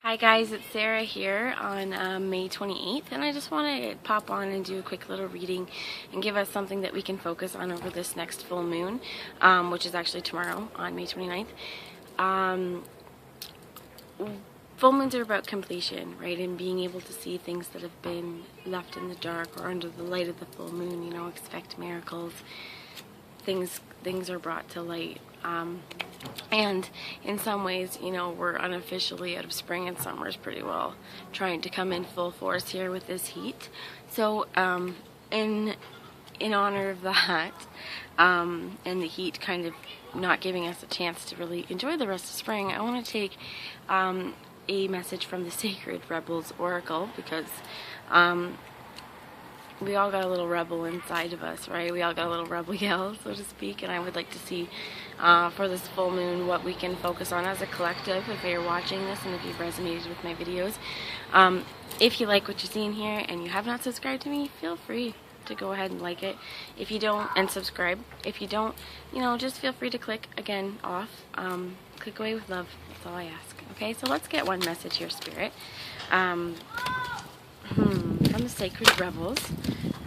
Hi guys, it's Sarah here on May 28th, and I just want to pop on and do a quick little reading and give us something that we can focus on over this next full moon, which is actually tomorrow on May 29th. Full moons are about completion, right, and being able to see things that have been left in the dark or under the light of the full moon. You know, expect miracles. Things are brought to light. And in some ways, you know, we're unofficially out of spring, and summer is pretty well trying to come in full force here with this heat. So in honor of that, and the heat kind of not giving us a chance to really enjoy the rest of spring, I want to take a message from the Sacred Rebels Oracle, because we all got a little rebel inside of us, right? We all got a little rebel yell, so to speak, and I would like to see for this full moon what we can focus on as a collective. If you're watching this and if you've resonated with my videos, if you like what you're seeing here and you have not subscribed to me, feel free to go ahead and like it. If you don't, and subscribe. If you don't, you know, just feel free to click again off. Click away with love. That's all I ask. Okay, so let's get one message here, Spirit. From the Sacred Rebels,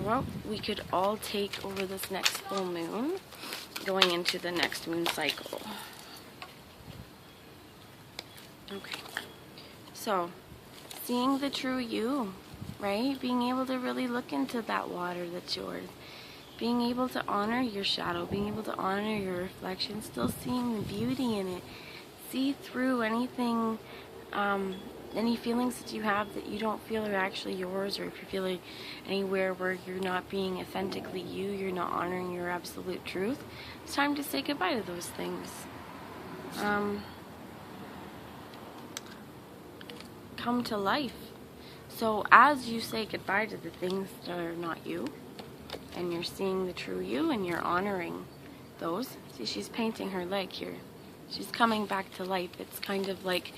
what we could all take over this next full moon, going into the next moon cycle. Okay, so seeing the true you, right? Being able to really look into that water that's yours. Being able to honor your shadow, being able to honor your reflection, still seeing the beauty in it. See through anything, any feelings that you have that you don't feel are actually yours, or if you're feeling anywhere where you're not being authentically you, you're not honoring your absolute truth, it's time to say goodbye to those things. Come to life. So as you say goodbye to the things that are not you, and you're seeing the true you and you're honoring those. See, she's painting her leg here. She's coming back to life. It's kind of like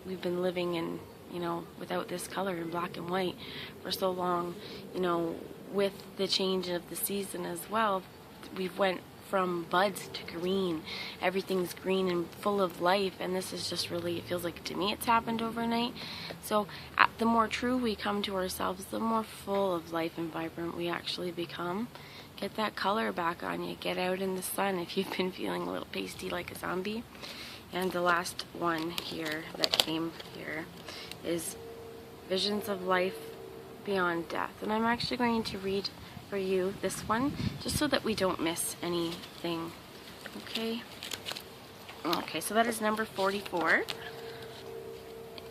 we've been living in, you know, without this color in black and white for so long. You know, with the change of the season as well, we've went from buds to green. Everything's green and full of life, and this is just really, it feels like to me it's happened overnight. So the more true we come to ourselves, the more full of life and vibrant we actually become. Get that color back on you. Get out in the sun if you've been feeling a little pasty like a zombie. And the last one here that came here is Visions of Life Beyond Death. And I'm actually going to read for you this one, just so that we don't miss anything. Okay? Okay, so that is number 44.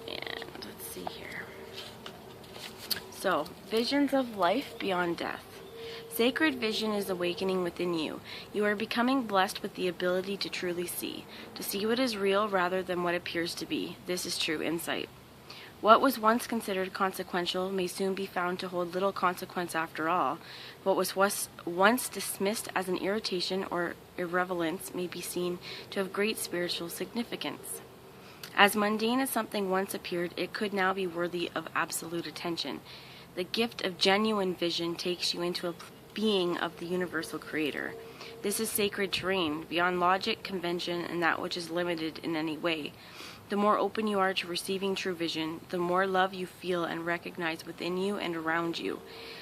And let's see here. So, Visions of Life Beyond Death. Sacred vision is awakening within you. You are becoming blessed with the ability to truly see, to see what is real rather than what appears to be. This is true insight. What was once considered consequential may soon be found to hold little consequence after all. What was once dismissed as an irritation or irrelevance may be seen to have great spiritual significance. As mundane as something once appeared, it could now be worthy of absolute attention. The gift of genuine vision takes you into a being of the universal creator. This is sacred terrain, beyond logic, convention, and that which is limited in any way. The more open you are to receiving true vision, the more love you feel and recognize within you and around you.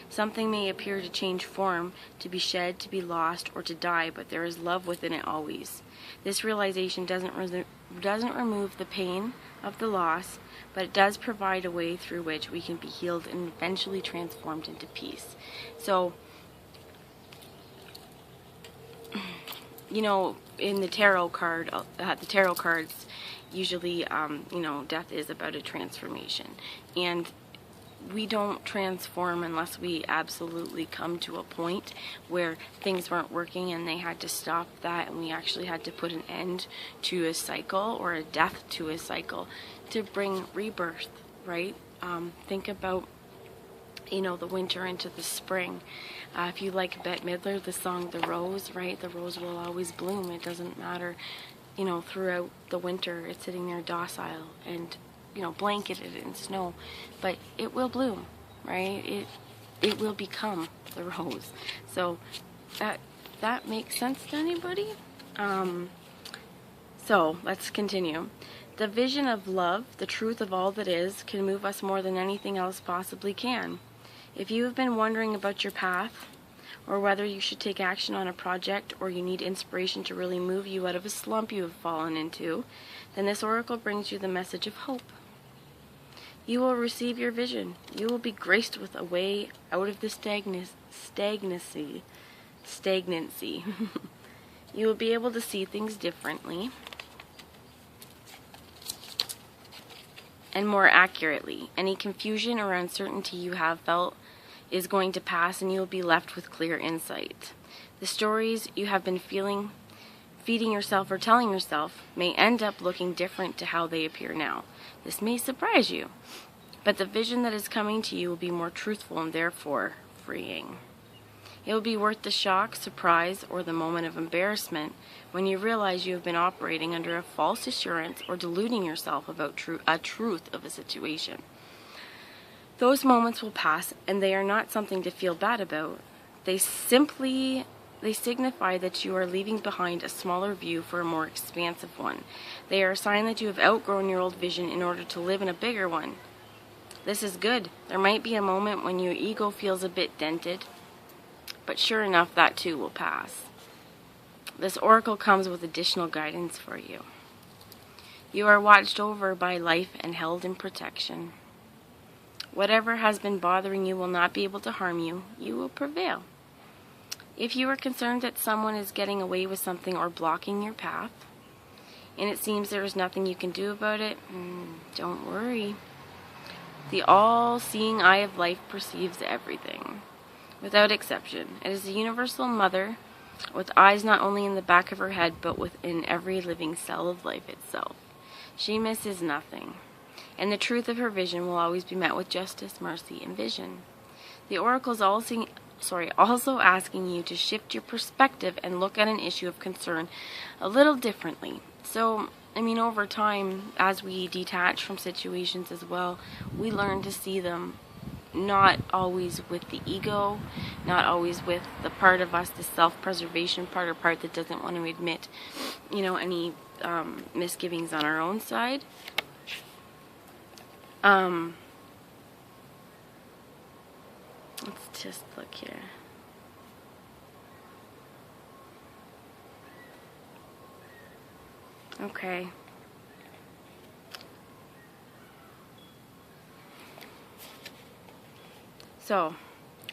Something may appear to change form, to be shed, to be lost, or to die, but there is love within it always. This realization doesn't remove the pain of the loss, but it does provide a way through which we can be healed and eventually transformed into peace. So, you know, in the tarot cards, usually, you know, death is about a transformation. And we don't transform unless we absolutely come to a point where things weren't working and they had to stop that, and we actually had to put an end to a cycle or a death to a cycle to bring rebirth, right? Think about, you know, the winter into the spring. If you like Bette Midler, the song The Rose, right? The rose will always bloom. It doesn't matter, you know, throughout the winter. It's sitting there docile and, you know, blanketed in snow, but it will bloom, right? It will become the rose. So that makes sense to anybody? So let's continue. The vision of love, the truth of all that is, can move us more than anything else possibly can. If you have been wondering about your path, or whether you should take action on a project, or you need inspiration to really move you out of a slump you have fallen into, then this oracle brings you the message of hope. You will receive your vision. You will be graced with a way out of the stagnancy. You will be able to see things differently and more accurately. Any confusion or uncertainty you have felt is going to pass, and you will be left with clear insight. The stories you have been feeding yourself or telling yourself may end up looking different to how they appear now. This may surprise you, but the vision that is coming to you will be more truthful and therefore freeing. It will be worth the shock, surprise, or the moment of embarrassment when you realize you have been operating under a false assurance or deluding yourself about a truth of a situation. Those moments will pass, and they are not something to feel bad about. They signify that you are leaving behind a smaller view for a more expansive one. They are a sign that you have outgrown your old vision in order to live in a bigger one. This is good. There might be a moment when your ego feels a bit dented, but sure enough, that too will pass. This oracle comes with additional guidance for you. You are watched over by life and held in protection. Whatever has been bothering you will not be able to harm you. You will prevail. If you are concerned that someone is getting away with something or blocking your path, and it seems there is nothing you can do about it, don't worry. The all-seeing eye of life perceives everything, without exception. It is the universal mother, with eyes not only in the back of her head, but within every living cell of life itself. She misses nothing, and the truth of her vision will always be met with justice, mercy, and vision. The oracle is also asking you to shift your perspective and look at an issue of concern a little differently. So, over time, as we detach from situations as well, we learn to see them not always with the ego, not always with the part of us, the self-preservation part, or part that doesn't want to admit, any misgivings on our own side. Let's just look here. Okay. So,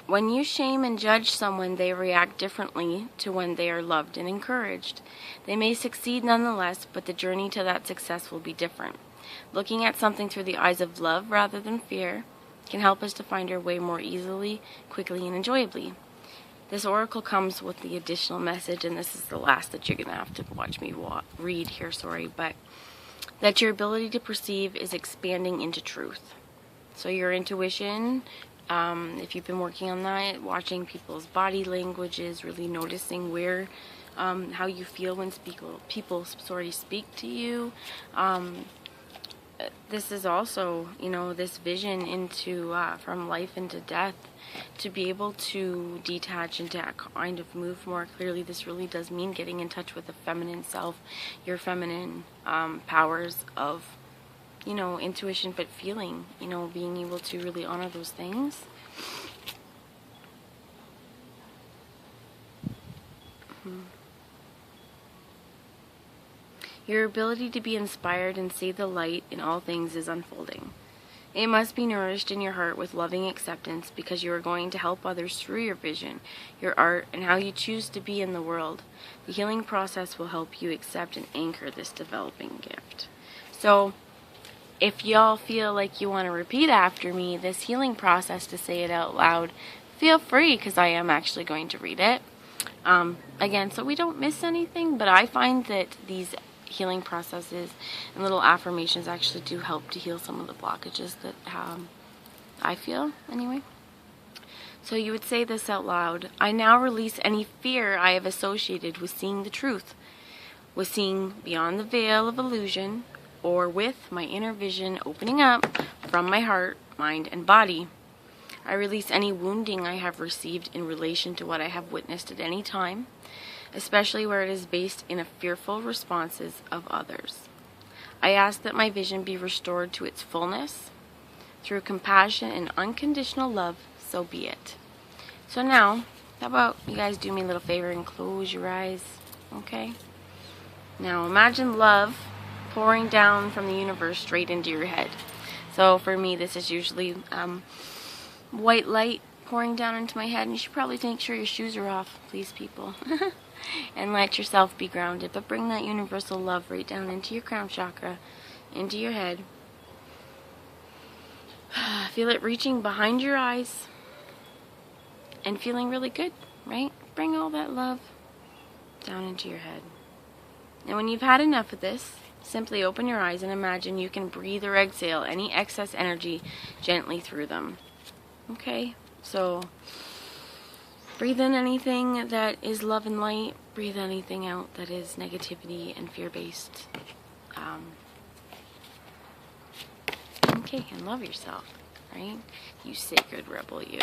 when you shame and judge someone, they react differently to when they are loved and encouraged. They may succeed nonetheless, but the journey to that success will be different. Looking at something through the eyes of love rather than fear can help us to find our way more easily, quickly, and enjoyably. This oracle comes with the additional message, and this is the last that you're going to have to watch me read here, but that your ability to perceive is expanding into truth. So your intuition, if you've been working on that, watching people's body languages, really noticing where, how you feel when people speak to you. This is also, this vision into from life into death, to be able to detach and to kind of move more clearly. This really does mean getting in touch with the feminine self, your feminine powers of, intuition, but feeling, being able to really honor those things. Your ability to be inspired and see the light in all things is unfolding. It must be nourished in your heart with loving acceptance, because you are going to help others through your vision, your art, and how you choose to be in the world. The healing process will help you accept and anchor this developing gift. So, if y'all feel like you want to repeat after me this healing process, to say it out loud, feel free, because I am actually going to read it. Again, so we don't miss anything, but I find that these healing processes and little affirmations actually do help to heal some of the blockages that I feel, anyway. So you would say this out loud. I now release any fear I have associated with seeing the truth, with seeing beyond the veil of illusion, or with my inner vision opening up from my heart, mind, and body. I release any wounding I have received in relation to what I have witnessed at any time, especially where it is based in a fearful responses of others. I ask that my vision be restored to its fullness through compassion and unconditional love, so be it. So now, how about you guys do me a little favor and close your eyes, okay? Now imagine love pouring down from the universe straight into your head. So for me, this is usually white light pouring down into my head, and you should probably make sure your shoes are off, please, people. And let yourself be grounded, but bring that universal love right down into your crown chakra, into your head. Feel it reaching behind your eyes and feeling really good, right? Bring all that love down into your head. And when you've had enough of this, simply open your eyes and imagine you can breathe or exhale any excess energy gently through them. Okay? So breathe in anything that is love and light. Breathe anything out that is negativity and fear-based. Okay, and love yourself, right? You sacred rebel, you.